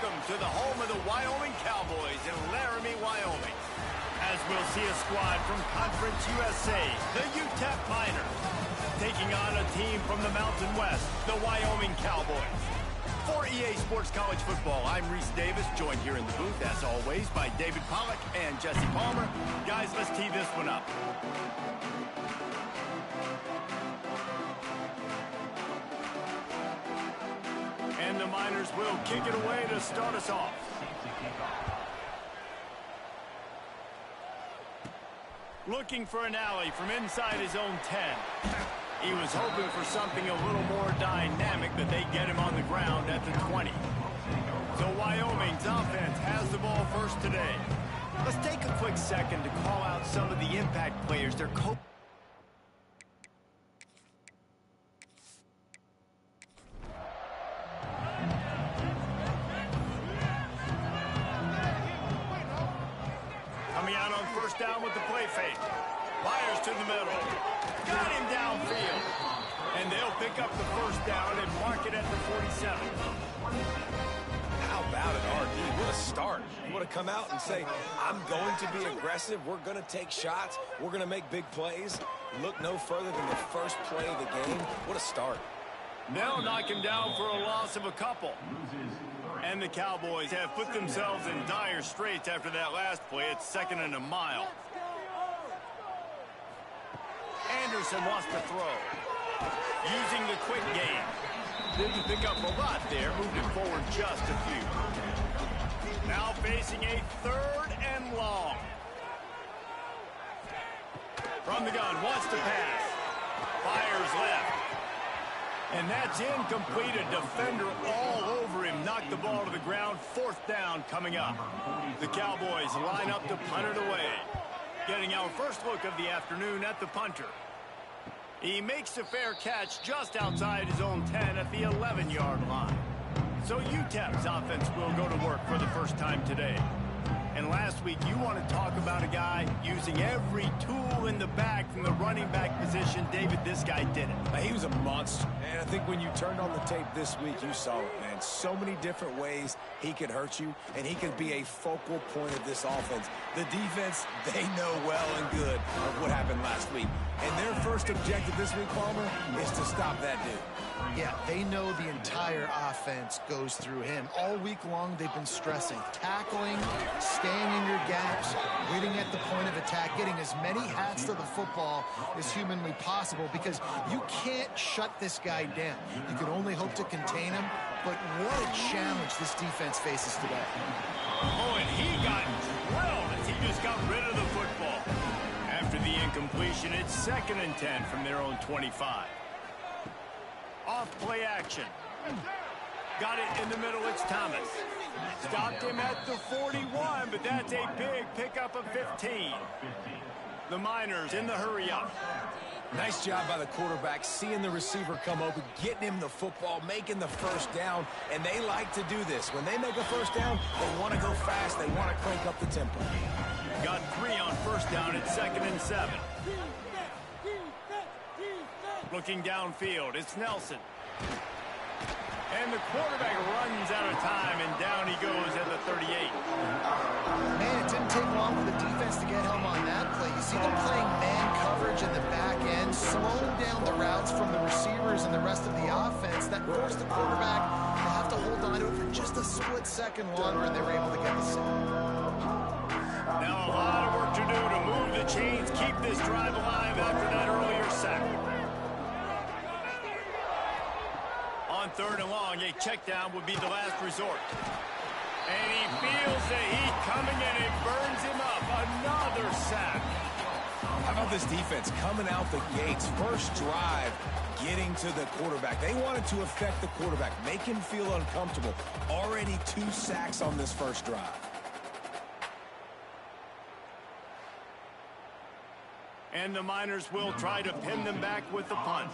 welcome to the home of the Wyoming Cowboys in Laramie, Wyoming. As we'll see a squad from Conference USA, the UTEP Miners, taking on a team from the Mountain West, the Wyoming Cowboys. For EA Sports College Football, I'm Reese Davis, joined here in the booth, as always, by David Pollack and Jesse Palmer. Guys, let's tee this one up. And the Miners will kick it away to start us off. Looking for an alley from inside his own 10. He was hoping for something a little more dynamic, but they get him on the ground at the 20. So Wyoming's offense has the ball first today. Let's take a quick second to call out some of the impact players their coach. Coming out on first down with the play fake. Fires to the middle. Got him downfield. And they'll pick up the first down and mark it at the 47. How about it, RD? What a start. You want to come out and say, I'm going to be aggressive. We're going to take shots. We're going to make big plays. Look no further than the first play of the game. What a start. They'll knock him down for a loss of a couple. And the Cowboys have put themselves in dire straits after that last play. It's 2nd and a mile. Anderson wants to throw. Using the quick game. Didn't pick up a lot there. Moved it forward just a few. Now facing a 3rd and long. From the gun, wants to pass. Fires left. And that's incomplete. A defender all over him. Knocked the ball to the ground. 4th down coming up. The Cowboys line up to punt it away. Getting our first look of the afternoon at the punter. He makes a fair catch just outside his own 10 at the 11-yard line. So UTEP's offense will go to work for the first time today. And last week, you want to talk about a guy using every tool in the bag from the running back position. David, this guy did it. He was a monster. And I think when you turned on the tape this week, you saw it, man. So many different ways he could hurt you, and he could be a focal point of this offense. The defense, they know well and good of what happened last week. And their first objective this week, Palmer, is to stop that dude. Yeah, they know the entire offense goes through him. All week long, they've been stressing tackling, staying in your gaps, waiting at the point of attack, getting as many hats to the football as humanly possible, because you can't shut this guy down. You can only hope to contain him, but what a challenge this defense faces today. Oh, and he got drilled as he just got rid of the football. After the incompletion, it's 2nd and 10 from their own 25. Off play action. Got it in the middle, it's Thomas. Stopped him at the 41, but that's a big pickup of 15. The Miners in the hurry up. Nice job by the quarterback, seeing the receiver come open, getting him the football, making the first down, and they like to do this. When they make a first down, they want to go fast, they want to crank up the tempo. Got 3 on first down at 2nd and 7. Looking downfield, it's Nelson. And the quarterback runs out of time, and down he goes at the 38. Man, it didn't take long for the defense to get home on that play. You see them playing man coverage in the back end, slowing down the routes from the receivers and the rest of the offense. That forced the quarterback to have to hold on to it for just a split second longer, and they were able to get the sack. Now a lot of work to do to move the chains, keep this drive alive after that earlier sack. On 3rd and long, a check down would be the last resort. And he feels the heat coming and it burns him up. Another sack. How about this defense coming out the gates? First drive, getting to the quarterback. They wanted to affect the quarterback, make him feel uncomfortable. Already 2 sacks on this first drive. And the Miners will try to pin them back with the punt.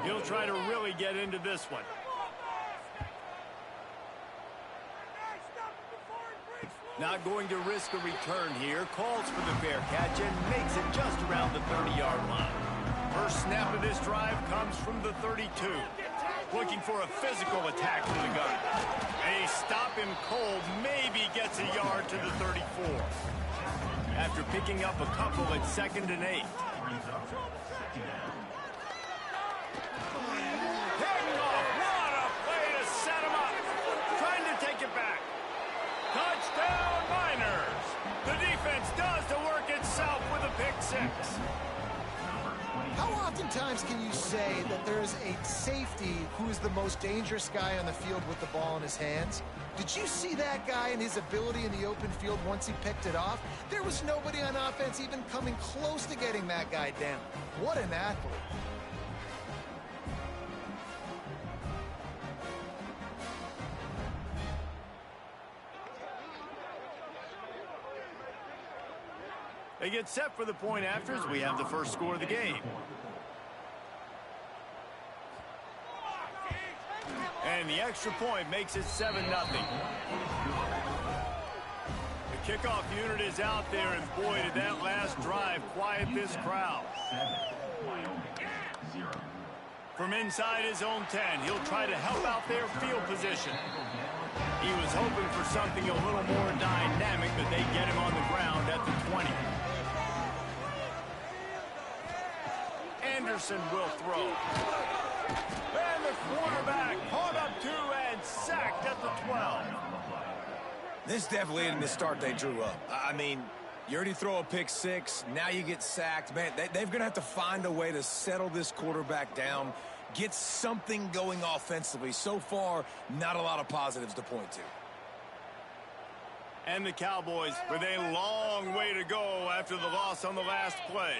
He'll try to really get into this one. Not going to risk a return here. Calls for the fair catch and makes it just around the 30-yard line. First snap of this drive comes from the 32. looking for a physical attack from the gun. They stop him cold, maybe gets a yard to the 34. After picking up a couple at 2nd and 8. What a play to set him up. Trying to take it back. Touchdown, Miners. The defense does the work itself with a pick 6. How oftentimes can you say that there is a safety who is the most dangerous guy on the field with the ball in his hands? Did you see that guy and his ability in the open field once he picked it off? There was nobody on offense even coming close to getting that guy down. What an athlete. They get set for the point afters. We have the first score of the game. And the extra point makes it 7-0. The kickoff unit is out there, and boy, did that last drive quiet this crowd. From inside his own 10, he'll try to help out their field position. He was hoping for something a little more dynamic, but they get him on the ground at the 20. Anderson will throw. And the quarterback caught up 2 and sacked at the 12. This definitely isn't the start they drew up. I mean, you already throw a pick 6, now you get sacked. Man, they're going to have to find a way to settle this quarterback down, get something going offensively. So far, not a lot of positives to point to. And the Cowboys with a long way to go after the loss on the last play.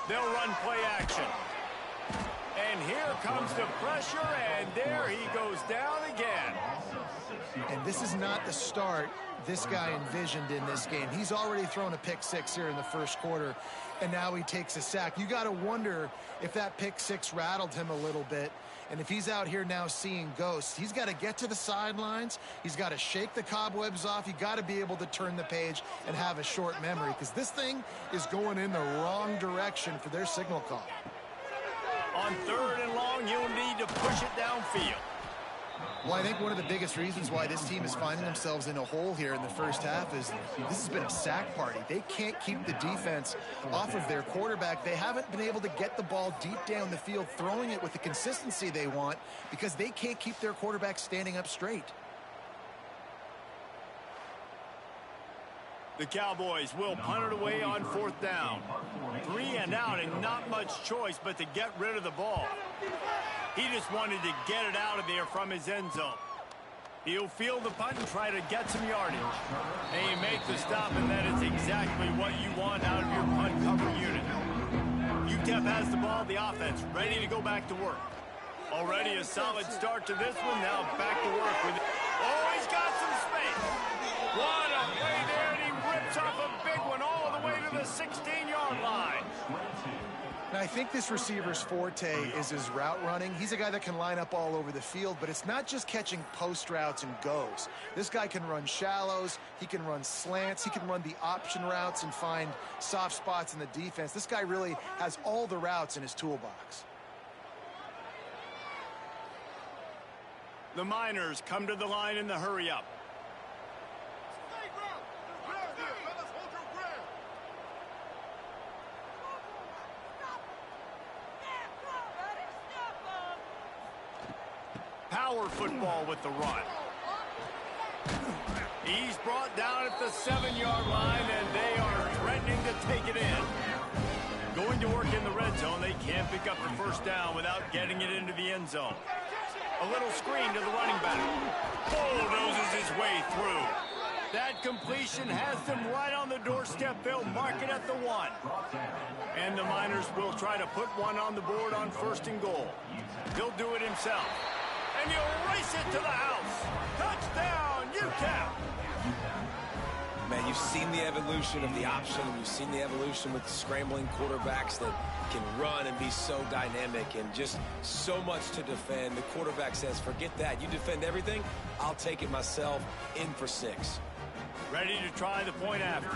They'll run play action. And here comes the pressure, and there he goes down again. And this is not the start this guy envisioned in this game. He's already thrown a pick 6 here in the first quarter, and now he takes a sack. You got to wonder if that pick 6 rattled him a little bit. And if he's out here now seeing ghosts, he's got to get to the sidelines. He's got to shake the cobwebs off. You got to be able to turn the page and have a short memory, because this thing is going in the wrong direction for their signal call. On 3rd and long, you'll need to push it downfield. Well, I think one of the biggest reasons why this team is finding themselves in a hole here in the first half is this has been a sack party. They can't keep the defense off of their quarterback. They haven't been able to get the ball deep down the field, throwing it with the consistency they want, because they can't keep their quarterback standing up straight. The Cowboys will punt it away on 4th down. 3 and out, and not much choice but to get rid of the ball. He just wanted to get it out of there from his end zone. He'll field the punt and try to get some yardage. And he makes the stop, and that is exactly what you want out of your punt cover unit. UTEP has the ball, the offense ready to go back to work. Already a solid start to this one. Now back to work with it. Oh, he's got some space. What a play there, and he rips off a big one all the way to the 16-yard line. Now, I think this receiver's forte is his route running. He's a guy that can line up all over the field, but it's not just catching post routes and goes. This guy can run shallows, he can run slants, he can run the option routes and find soft spots in the defense. This guy really has all the routes in his toolbox. The Miners come to the line in the hurry-up. Power football with the run. He's brought down at the 7-yard line, and they are threatening to take it in. Going to work in the red zone, they can't pick up the first down without getting it into the end zone. A little screen to the running back. Bulldozes his way through. That completion has them right on the doorstep. They'll mark it at the 1. And the Miners will try to put one on the board on 1st and goal. He'll do it himself. And you'll race it to the house. Touchdown, UTEP. Man, you've seen the evolution of the option. You've seen the evolution with the scrambling quarterbacks that can run and be so dynamic and just so much to defend. The quarterback says, forget that. You defend everything, I'll take it myself. In for 6. Ready to try the point after.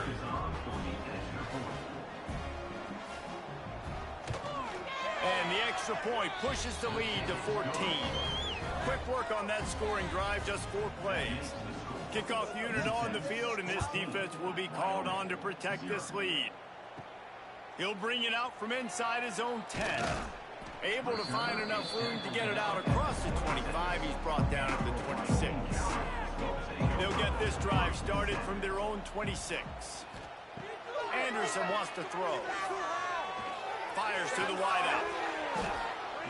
extra point pushes the lead to 14. Quick work on that scoring drive, just 4 plays. Kickoff unit on the field, and this defense will be called on to protect this lead. He'll bring it out from inside his own 10. Able to find enough room to get it out across the 25. He's brought down at the 26. They'll get this drive started from their own 26. Anderson wants to throw. Fires to the wideout.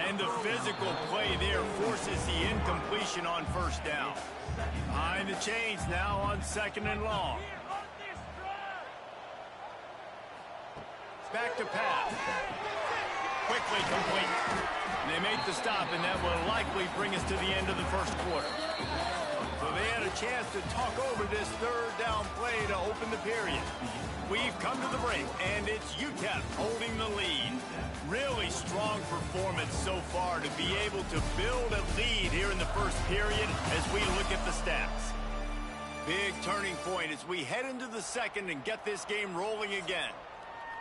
And the physical play there forces the incompletion on first down. Behind the chains now on 2nd and long. Back to pass. Quickly complete. And they make the stop, and that will likely bring us to the end of the first quarter. So they had a chance to talk over this 3rd down play to open the period. We've come to the break, and it's UTEP holding the lead. Really strong performance so far to be able to build a lead here in the first period as we look at the stats. Big turning point as we head into the second and get this game rolling again.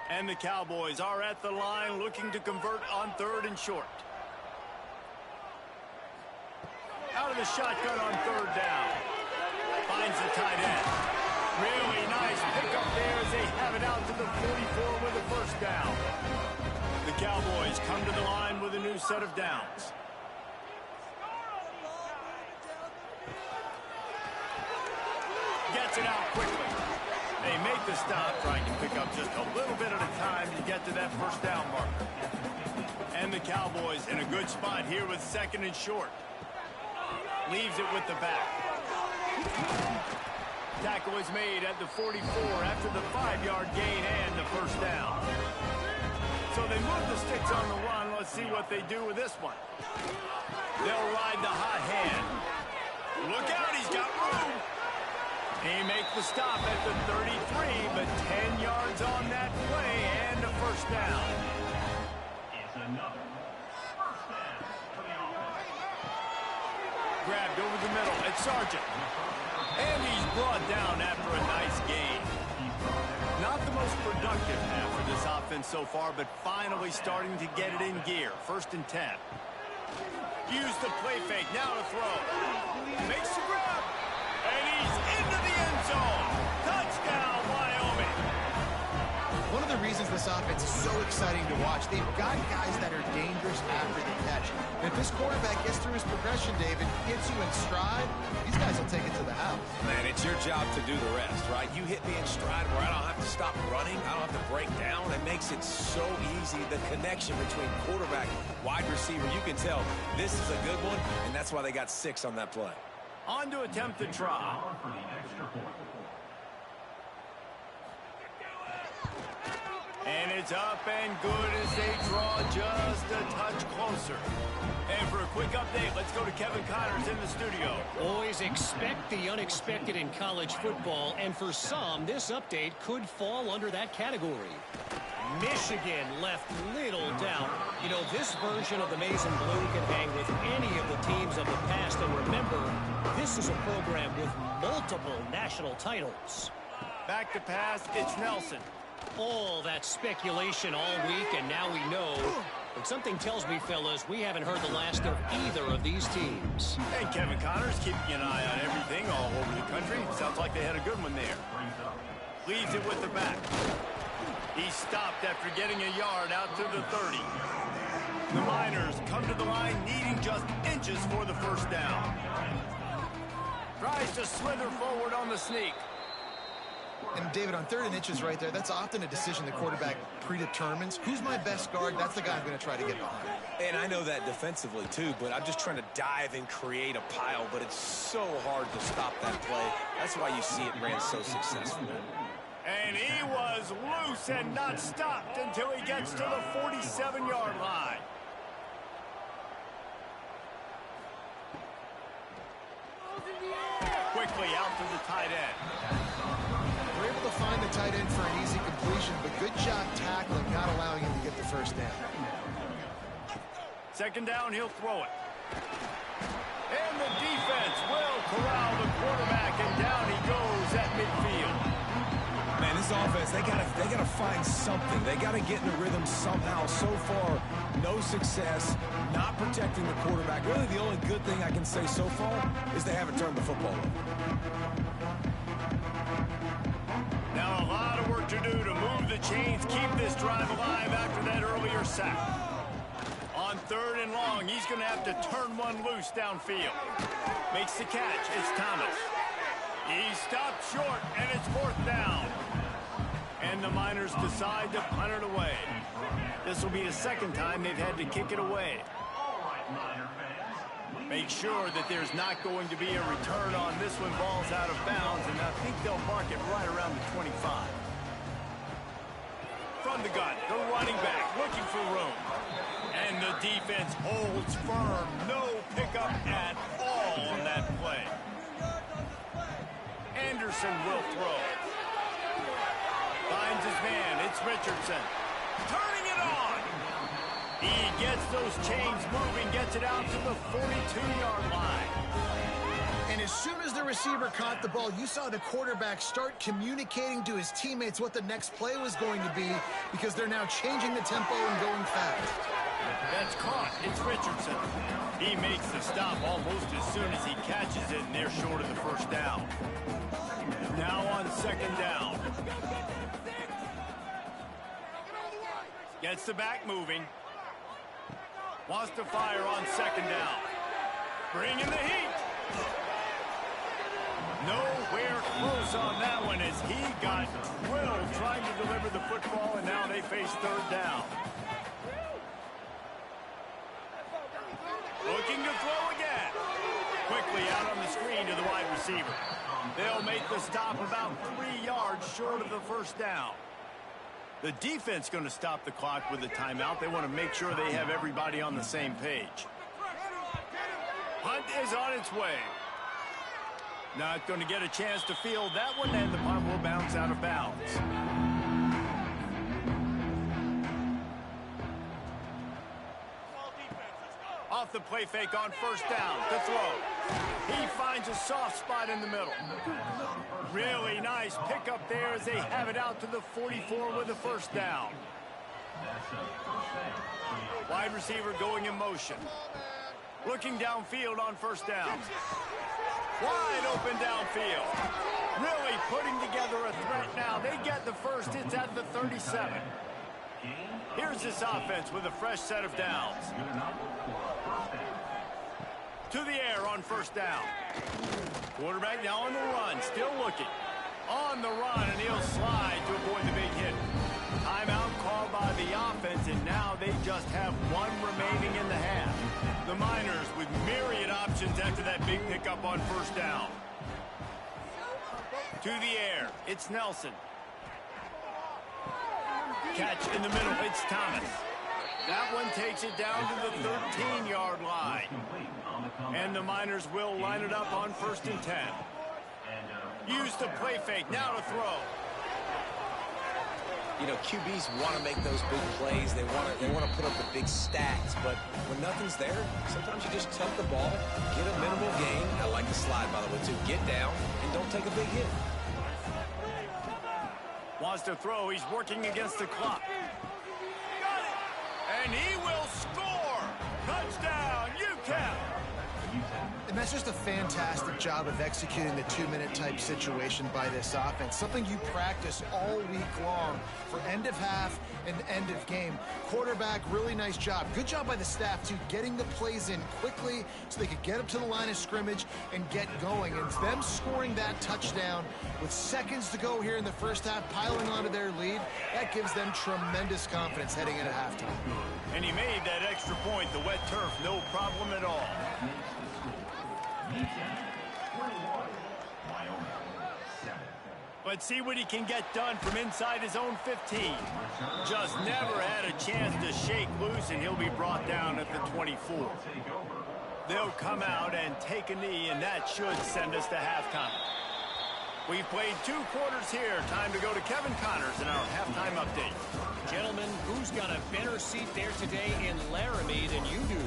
And the Cowboys are at the line looking to convert on 3rd and short. Out of the shotgun on 3rd down. Finds the tight end. Really nice pickup there as they have it out to the 44 with a first down. The Cowboys come to the line with a new set of downs. Gets it out quickly. They make the stop, trying to pick up just a little bit at a time to get to that first down marker. And the Cowboys in a good spot here with 2nd and short. Leaves it with the back. Tackle is made at the 44 after the 5-yard gain and the first down. So they move the sticks on the run. Let's see what they do with this one. They'll ride the hot hand. Look out, he's got room. He makes the stop at the 33, but 10 yards on that play and a first down. Grabbed over the middle at Sargent. And he's brought down after a nice gain. Not the most productive half for this offense so far, but finally starting to get it in gear. 1st and 10. Use the play fake, now to throw. Makes the grab. And he's into the end zone. Touchdown, Wyoming. One of the reasons this offense is so exciting to watch, they've got guys that are dangerous after the catch. And if this quarterback gets through his progression, David, gets you in stride, these guys will take it to the house. Man, it's your job to do the rest, right? You hit me in stride where I don't have to stop running. I don't have to break down. It makes it so easy. The connection between quarterback, wide receiver, you can tell this is a good one, and that's why they got 6 on that play. On to attempt the try. And it's up and good as they draw just a touch closer. And for a quick update, let's go to Kevin Connors in the studio. Always expect the unexpected in college football, and for some, this update could fall under that category. Michigan left little doubt. You know, this version of the Maize and Blue can hang with any of the teams of the past, and remember, this is a program with multiple national titles. Back to pass, it's Nelson. All that speculation all week, and now we know. But something tells me, fellas, we haven't heard the last of either of these teams. And Kevin Connors keeping an eye on everything all over the country. Sounds like they had a good one there. Leaves it with the back. He stopped after getting a yard out to the 30. The Miners come to the line needing just inches for the first down. Tries to slither forward on the sneak. And David, on 3rd and inches right there, that's often a decision the quarterback predetermines. Who's my best guard? That's the guy I'm going to try to get behind. And I know that defensively, too, but I'm just trying to dive and create a pile, but it's so hard to stop that play. That's why you see it ran so successfully. And he was loose and not stopped until he gets to the 47-yard line. Quickly out to the tight end. We're able to find the tight end for an easy completion, but good job tackling, not allowing him to get the first down. 2nd down, he'll throw it. And the defense will corral the quarterback, and down he goes at midfield. Man, this this offense, they gotta find something. They gotta get in the rhythm somehow. So far, no success, not protecting the quarterback. Really, the only good thing I can say so far is they haven't turned the football over. Now a lot of work to do to move the chains, keep this drive alive after that earlier sack. On 3rd and long, he's going to have to turn one loose downfield. Makes the catch. It's Thomas. He stopped short, and it's 4th down. And the Miners decide to punt it away. This will be the 2nd time they've had to kick it away. Make sure that there's not going to be a return on this one. Ball's out of bounds, and I think they'll mark it right around the 25. From the gun, the running back looking for room. And the defense holds firm. No pickup at all on that play. Anderson will throw. Finds his man. It's Richardson. Turning it on. He gets those chains moving, gets it out to the 42-yard line. And as soon as the receiver caught the ball, you saw the quarterback start communicating to his teammates what the next play was going to be, because they're now changing the tempo and going fast. That's caught. It's Richardson. He makes the stop almost as soon as he catches it, and they're short of the 1st down. Now on 2nd down. Gets the back moving. Wants to fire on 2nd down. Bringing the heat. Nowhere close on that one as he got drilled trying to deliver the football, and now they face 3rd down. Looking to throw again. Quickly out on the screen to the wide receiver. They'll make the stop about 3 yards short of the 1st down. The defense going to stop the clock with a timeout. They want to make sure they have everybody on the same page. Punt is on its way. Not going to get a chance to field that one, and the punt will bounce out of bounds. Off the play fake on 1st down to throw. He finds a soft spot in the middle. Really nice pickup there as they have it out to the 44 with the 1st down. Wide receiver going in motion. Looking downfield on 1st down. Wide open downfield. Really putting together a threat now. They get the 1st. It's at the 37. Here's this offense with a fresh set of downs. To the air on 1st down. Quarterback now on the run, still looking. On the run, and he'll slide to avoid the big hit. Timeout called by the offense, and now they just have one remaining in the half. The Miners with myriad options after that big pickup on 1st down. To the air, it's Nelson. Catch in the middle, it's Thomas. That one takes it down to the 13-yard line. And the Miners will line it up on 1st and 10. Use the play fake, now to throw. You know, QBs want to make those big plays. They want to put up the big stats. But when nothing's there, sometimes you just tuck the ball, get a minimal gain. I like the slide, by the way, too. Get down and don't take a big hit. Wants to throw. He's working against the clock. And he will score. Touchdown, UTEP. And that's just a fantastic job of executing the 2-minute type situation by this offense. Something you practice all week long for end of half and end of game. Quarterback, really nice job. Good job by the staff, too, getting the plays in quickly so they could get up to the line of scrimmage and get going. And them scoring that touchdown with seconds to go here in the 1st half, piling onto their lead, that gives them tremendous confidence heading into halftime. And he made that extra point. The wet turf, no problem at all. But see what he can get done from inside his own 15. Just never had a chance to shake loose, and he'll be brought down at the 24. They'll come out and take a knee, and that should send us to halftime. We've played 2 quarters here. Time to go to Kevin Connors in our halftime update. Gentlemen, who's got a better seat there today in Laramie than you do?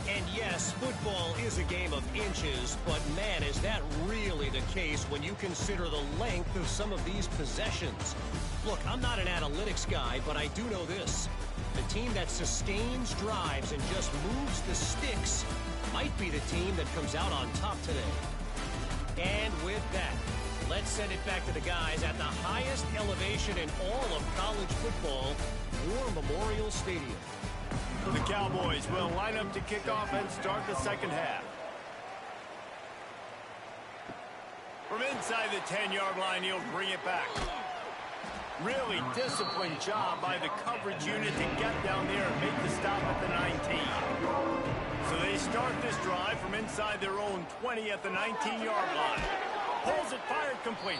And yes, football is a game of inches, but man, is that really the case when you consider the length of some of these possessions. Look, I'm not an analytics guy, but I do know this. The team that sustains drives and just moves the sticks might be the team that comes out on top today. And with that, let's send it back to the guys at the highest elevation in all of college football, War Memorial Stadium. The Cowboys will line up to kick off and start the second half. From inside the 10-yard line, he'll bring it back. Really disciplined job by the coverage unit to get down there and make the stop at the 19. So they start this drive from inside their own 20 at the 19-yard line. Pulls it, fired, complete.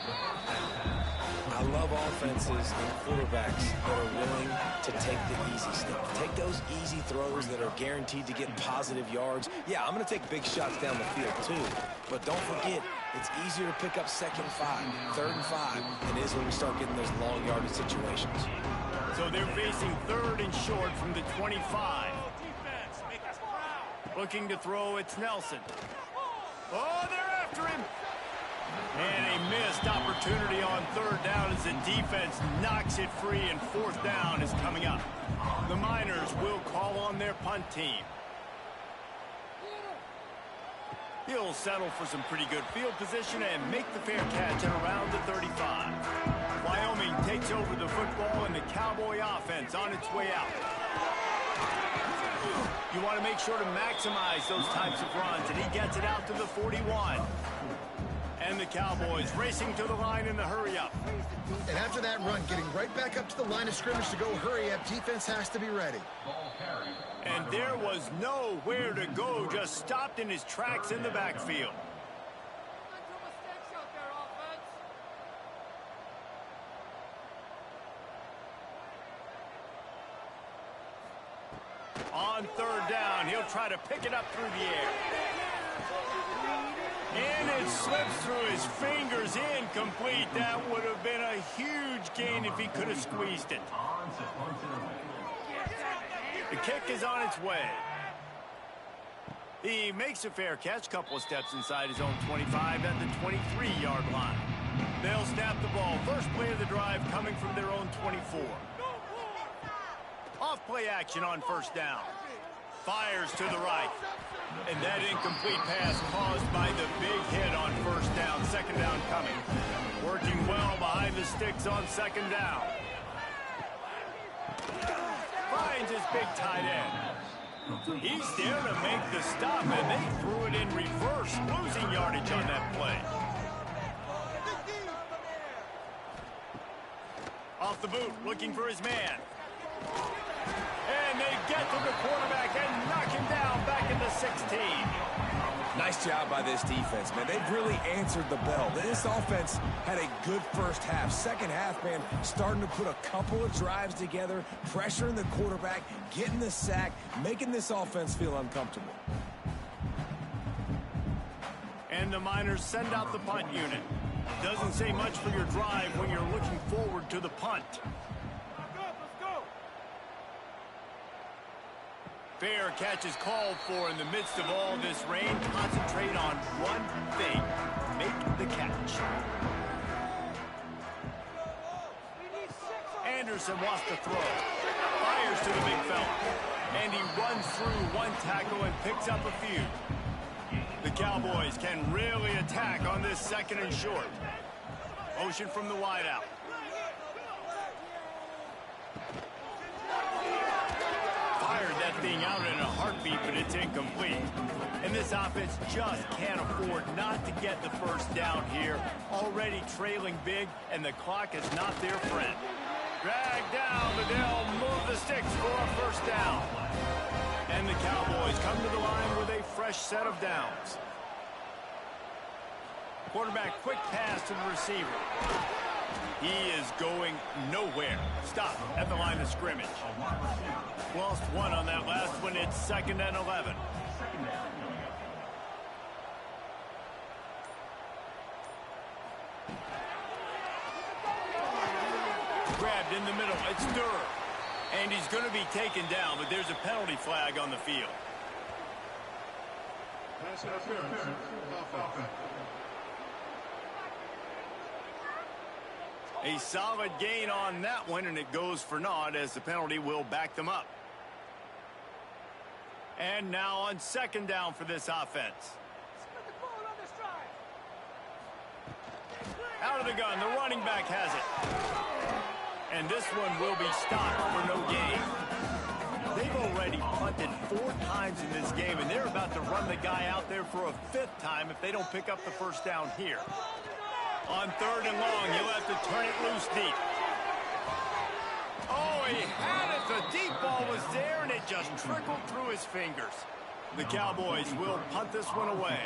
I love offenses and quarterbacks that are willing to take the easy step. Take those easy throws that are guaranteed to get positive yards. Yeah, I'm going to take big shots down the field too. But don't forget, it's easier to pick up 2nd and 5, 3rd and 5 than it is when we start getting those long yardage situations. So they're facing 3rd and short from the 25. Looking to throw, it's Nelson. Oh, they're after him. And a missed opportunity on 3rd down as the defense knocks it free, and 4th down is coming up. The Miners will call on their punt team. He'll settle for some pretty good field position and make the fair catch at around the 35. Wyoming takes over the football, and the Cowboy offense on its way out. You want to make sure to maximize those types of runs, and he gets it out to the 41. And the Cowboys racing to the line in the hurry-up. And after that run, getting right back up to the line of scrimmage to go hurry-up, defense has to be ready. And there was nowhere to go, just stopped in his tracks in the backfield. On 3rd down, he'll try to pick it up through the air. And it slips through his fingers, incomplete. That would have been a huge gain if he could have squeezed it. The kick is on its way. He makes a fair catch, couple of steps inside his own 25 at the 23-yard line. They'll snap the ball. First play of the drive coming from their own 24. Off play action on 1st down. Fires to the right. And that incomplete pass caused by the big hit on 1st down. 2nd down coming. Working well behind the sticks on 2nd down. Finds his big tight end. He's there to make the stop, and they threw it in reverse, losing yardage on that play. Off the boot, looking for his man. And they get to the quarterback and knock him down back in the 16. Nice job by this defense, man. They've really answered the bell. This offense had a good first half. Second half, man, starting to put a couple of drives together, pressuring the quarterback, getting the sack, making this offense feel uncomfortable. And the Miners send out the punt unit. Doesn't say much for your drive when you're looking forward to the punt. Fair catch is called for in the midst of all this rain. Concentrate on one thing. Make the catch. Anderson wants to throw. Fires to the big fella. And he runs through one tackle and picks up a few. The Cowboys can really attack on this 2nd and short. Motion from the wideout. That thing out in a heartbeat, but it's incomplete. And this offense just can't afford not to get the 1st down here. Already trailing big, and the clock is not their friend. Dragged down, but they'll move the sticks for a 1st down. And the Cowboys come to the line with a fresh set of downs. Quarterback, quick pass to the receiver. He is going nowhere. Stop at the line of scrimmage. Lost one on that last one. It's 2nd and 11. Grabbed in the middle. It's Durr. And he's going to be taken down, but there's a penalty flag on the field. A solid gain on that one, and it goes for naught as the penalty will back them up. And now on second down for this offense. Out of the gun, the running back has it. And this one will be stopped for no gain. They've already punted 4 times in this game, and they're about to run the guy out there for a 5th time if they don't pick up the first down here. On third and long, he'll have to turn it loose deep. Oh, he had it. The deep ball was there, and it just trickled through his fingers. The Cowboys will punt this one away.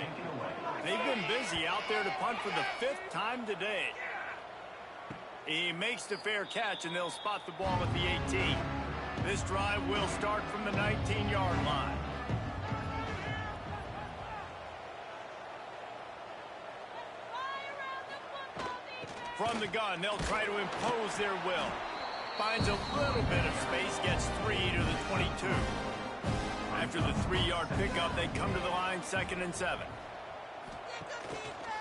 They've been busy out there to punt for the 5th time today. He makes the fair catch, and they'll spot the ball at the 18. This drive will start from the 19-yard line. From the gun, they'll try to impose their will. Finds a little bit of space, gets 3 to the 22. After the 3-yard pickup, they come to the line 2nd and 7.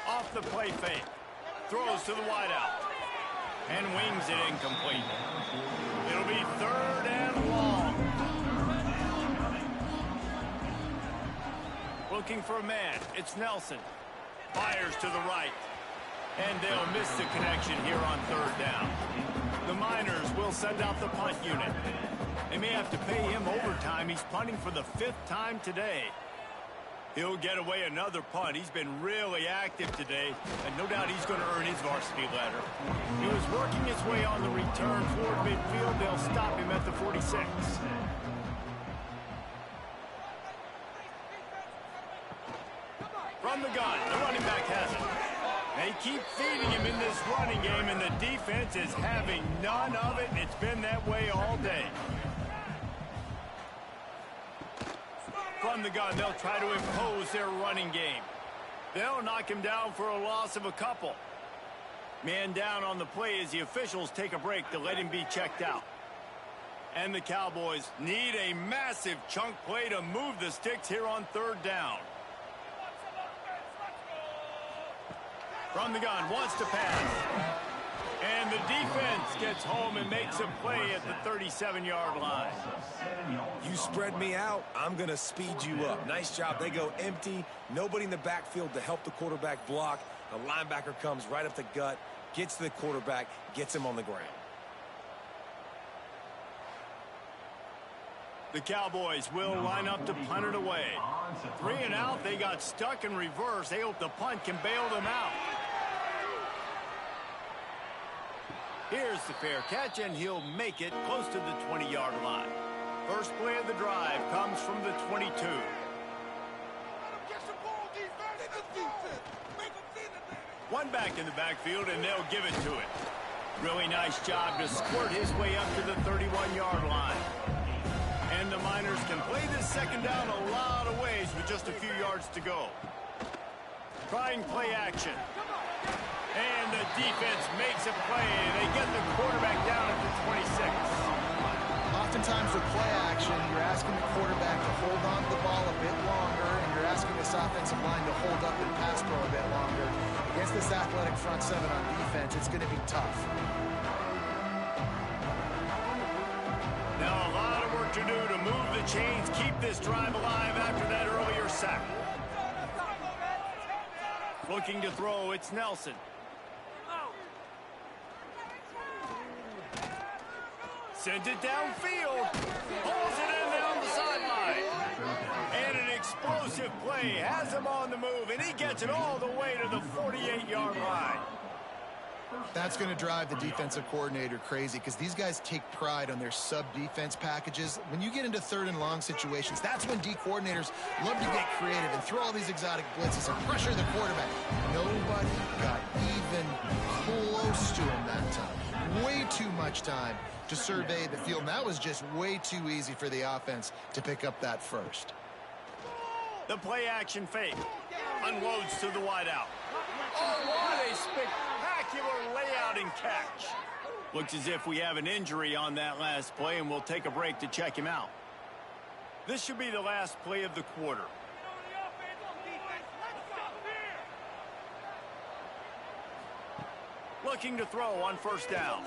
Off the play fake. Throws to the wideout. And wings it incomplete. It'll be 3rd and long. Looking for a man. It's Nelson. Fires to the right. And they'll miss the connection here on 3rd down. The Miners will send out the punt unit. They may have to pay him overtime. He's punting for the 5th time today. He'll get away another punt. He's been really active today, and no doubt he's going to earn his varsity letter. He was working his way on the return toward midfield. They'll stop him at the 46. From the gun, the running back has it. They keep feeding him in this running game, and the defense is having none of it, and it's been that way all day. From the gun, they'll try to impose their running game. They'll knock him down for a loss of a couple. Man down on the play as the officials take a break to let him be checked out. And the Cowboys need a massive chunk play to move the sticks here on 3rd down. From the gun, wants to pass. And the defense gets home and makes a play at the 37-yard line. You spread me out, I'm going to speed you up. Nice job. They go empty. Nobody in the backfield to help the quarterback block. The linebacker comes right up the gut, gets to the quarterback, gets him on the ground. The Cowboys will line up to punt it away. 3 and out, they got stuck in reverse. They hope the punt can bail them out. Here's the fair catch, and he'll make it close to the 20-yard line. First play of the drive comes from the 22. One back in the backfield, and they'll give it to it. Really nice job to squirt his way up to the 31-yard line. And the Miners can play this 2nd down a lot of ways with just a few yards to go. Trying play action. And the defense makes a play. They get the quarterback down at the 26. Oftentimes with play action, you're asking the quarterback to hold on to the ball a bit longer, and you're asking this offensive line to hold up and pass pro a bit longer. Against this athletic front 7 on defense, it's going to be tough. Now a lot of work to do to move the chains, keep this drive alive after that earlier sack. Looking to throw, it's Nelson. Sends it downfield. Pulls it in down the sideline. And an explosive play has him on the move, and he gets it all the way to the 48-yard line. That's going to drive the defensive coordinator crazy because these guys take pride on their sub-defense packages. When you get into 3rd and long situations, that's when D coordinators love to get creative and throw all these exotic blitzes and pressure the quarterback. Nobody got even close to him that time. Way too much time to survey the field. And that was just way too easy for the offense to pick up that first. The play action fake. Unloads to the wideout. Oh, what a spectacular layout and catch. Looks as if we have an injury on that last play, and we'll take a break to check him out. This should be the last play of the quarter. Looking to throw on first down.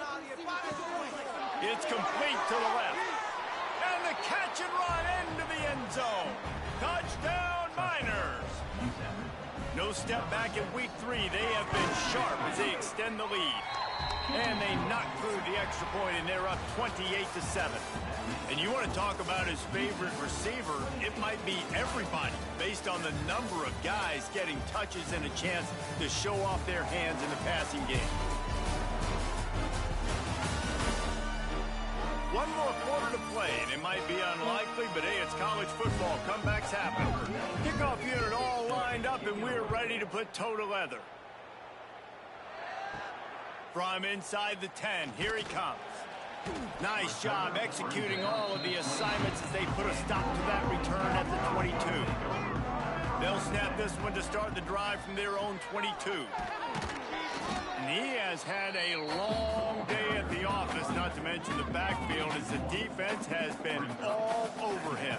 It's complete to the left. And the catch and run into the end zone. Touchdown, Miners. No step back in week 3. They have been sharp as they extend the lead. And they knock through the extra point, and they're up 28-7. And you want to talk about his favorite receiver, it might be everybody based on the number of guys getting touches and a chance to show off their hands in the passing game. One more quarter to play, and it might be unlikely, but hey, it's college football. Comebacks happen. Kickoff unit all lined up, and we're ready to put toe to leather. From inside the 10, here he comes. Nice job executing all of the assignments as they put a stop to that return at the 22. They'll snap this one to start the drive from their own 22. And he has had a long day at the office, not to mention the backfield, as the defense has been all over him.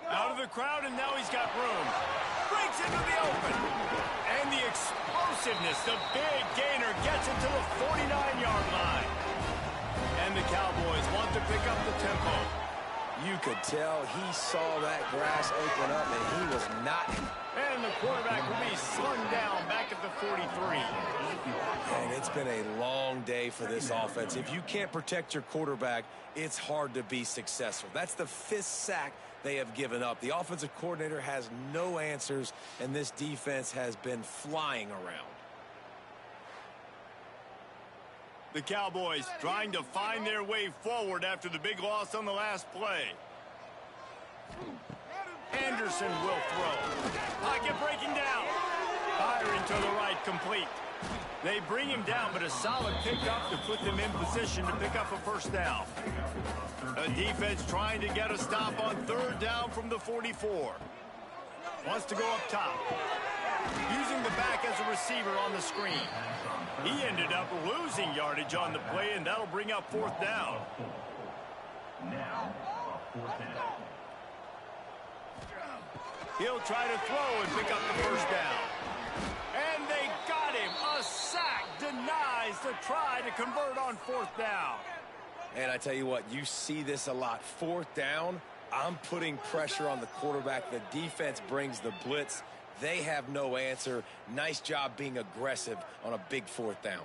Out of the crowd, and now he's got room. Breaks into the open. And the explosiveness, the big gainer gets it to the 49-yard line. And the Cowboys want to pick up the tempo. You could tell he saw that grass open up, and he was not. And the quarterback will be slung down back at the 43. And it's been a long day for this offense. If you can't protect your quarterback, it's hard to be successful. That's the 5th sack they have given up. The offensive coordinator has no answers, and this defense has been flying around. The Cowboys trying to find their way forward after the big loss on the last play. Anderson will throw. Pocket breaking down. Firing to the right, complete. They bring him down, but a solid pickup to put them in position to pick up a first down. A defense trying to get a stop on 3rd down from the 44. Wants to go up top. Using the back as a receiver on the screen. He ended up losing yardage on the play, and that'll bring up 4th down. He'll try to throw and pick up the first down. And they got him. A sack denies the try to convert on 4th down. And I tell you what, you see this a lot. 4th down, I'm putting pressure on the quarterback. The defense brings the blitz. They have no answer. Nice job being aggressive on a big 4th down.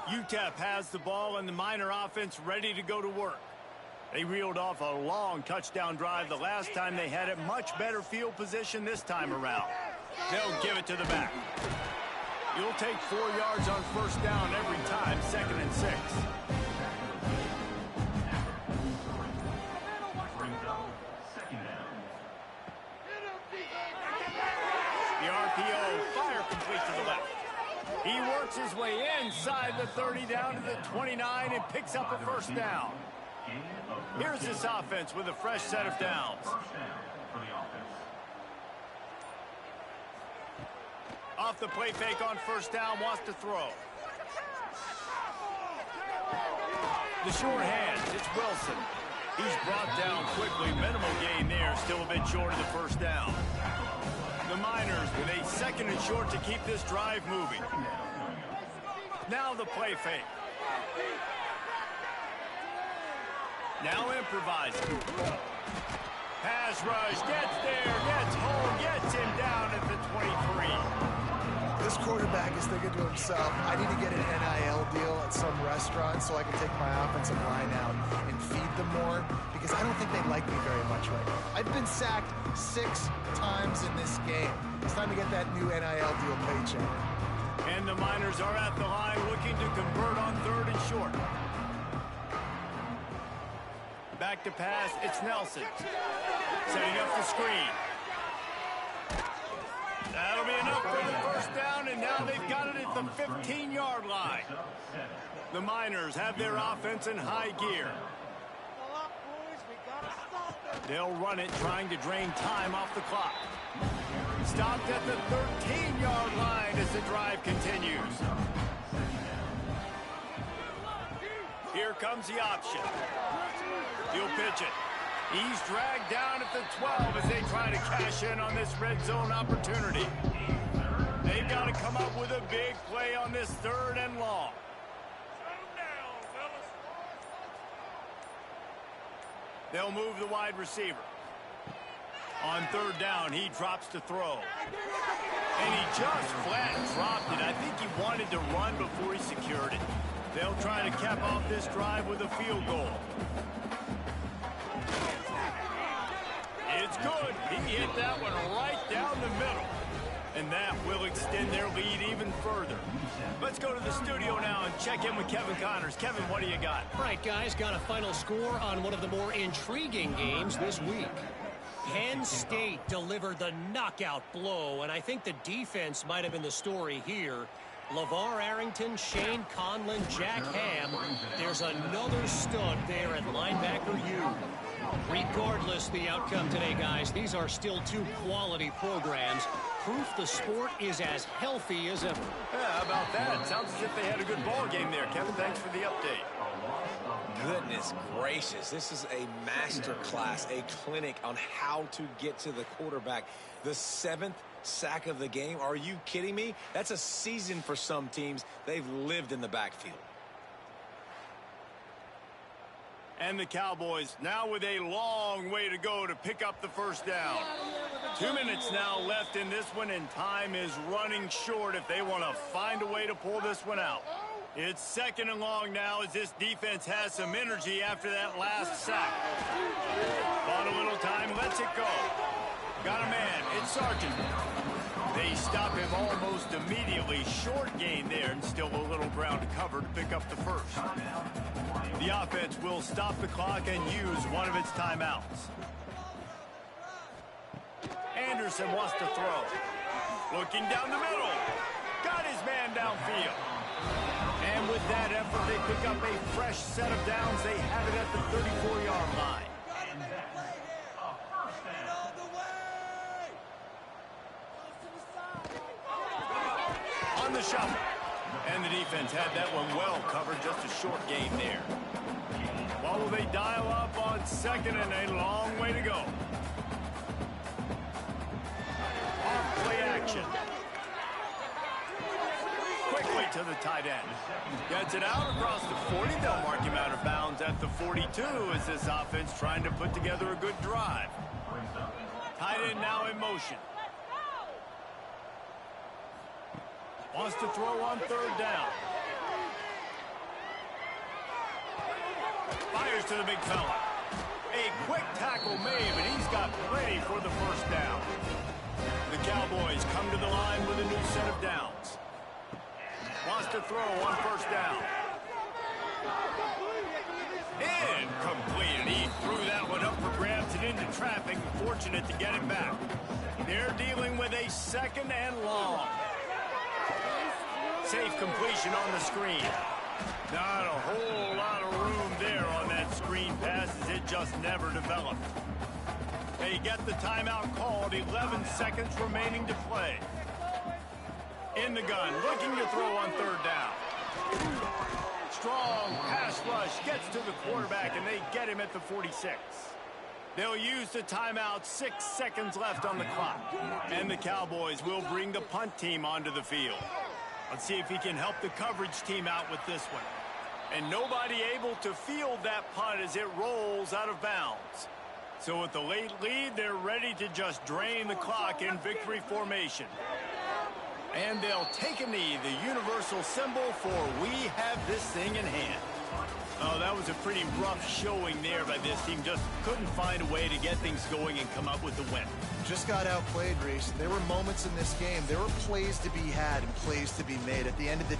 UTEP has the ball and the Miner offense ready to go to work. They reeled off a long touchdown drive the last time they had it. Much better field position this time around. They'll give it to the back. You'll take 4 yards on first down every time, 2nd and 6. The RPO, fire complete to the left. He works his way inside the 30 down to the 29 and picks up a first down. Here's this offense with a fresh set of downs. Off the play fake on first down, wants to throw. The short hands, it's Wilson. He's brought down quickly. Minimal gain there, still a bit short of the first down. The Miners with a 2nd and short to keep this drive moving. Now the play fake. Now improvising. Pass rush, gets there, gets home, gets him down at the 23. This quarterback is thinking to himself, I need to get an NIL deal at some restaurant so I can take my offensive line out and feed them more, because I don't think they like me very much right now. I've been sacked 6 times in this game. It's time to get that new NIL deal paycheck. And the Miners are at the line looking to convert on 3rd and short. Back to pass, it's Nelson. Setting up the screen. That'll be enough for the first down, and now they've got it at the 15-yard line. The Miners have their offense in high gear. They'll run it, trying to drain time off the clock. Stopped at the 13-yard line as the drive continues. Here comes the option. He'll pitch it. He's dragged down at the 12 as they try to cash in on this red zone opportunity. They've got to come up with a big play on this 3rd and long. They'll move the wide receiver. On 3rd down, he drops to throw. And he just flat dropped it. I think he wanted to run before he secured it. They'll try to cap off this drive with a field goal. It's good. He hit that one right down the middle. And that will extend their lead even further. Let's go to the studio now and check in with Kevin Connors. Kevin, what do you got? All right, guys, got a final score on one of the more intriguing games this week. Penn State delivered the knockout blow, and I think the defense might have been the story here. LeVar Arrington, Shane Conlon, Jack Ham. There's another stud there at linebacker U. Regardless the outcome today, guys, these are still 2 quality programs. Proof the sport is as healthy as ever. Yeah, how about that? Sounds as if they had a good ball game there. Kevin, thanks for the update. Goodness gracious, this is a master class, a clinic on how to get to the quarterback. The 7th sack of the game. Are you kidding me? That's a season for some teams. They've lived in the backfield. And the Cowboys now with a long way to go to pick up the 1st down. 2 minutes now left in this one, and time is running short if they want to find a way to pull this one out. It's 2nd and long now as this defense has some energy after that last sack. Bought a little time, lets it go. Got a man, it's Sargent. They stop him almost immediately. Short gain there, and still a little ground to cover to pick up the 1st. The offense will stop the clock and use one of its timeouts. Anderson wants to throw. Looking down the middle. Got his man downfield. And with that effort, they pick up a fresh set of downs. They have it at the 34-yard line. On the shuffle. And the defense had that one well covered. Just a short gain there. What will they dial up on 2nd and a long way to go? Off play action. Quickly to the tight end. Gets it out across the 40. They'll mark him out of bounds at the 42 as this offense trying to put together a good drive. Tight end now in motion. Wants to throw on 3rd down. Fires to the big fella. A quick tackle made, but he's got plenty for the 1st down. The Cowboys come to the line with a new set of downs. Wants to throw on 1st down. Incomplete, and he threw that one up for grabs and into traffic. Fortunate to get him back. They're dealing with a 2nd and long. Safe completion on the screen. Not a whole lot of room there on that screen pass as it just never developed. They get the timeout called. 11 seconds remaining to play. In the gun, looking to throw on 3rd down. Strong pass rush gets to the quarterback, and they get him at the 46. They'll use the timeout. 6 seconds left on the clock. And the Cowboys will bring the punt team onto the field. Let's see if he can help the coverage team out with this one. And nobody able to field that punt as it rolls out of bounds. So with the late lead, they're ready to just drain the clock in victory formation. And they'll take a knee, the universal symbol for we have this thing in hand. Oh, that was a pretty rough showing there by this team. Just couldn't find a way to get things going and come up with the win. Just got outplayed, Reese. There were moments in this game. There were plays to be had and plays to be made. At the end of the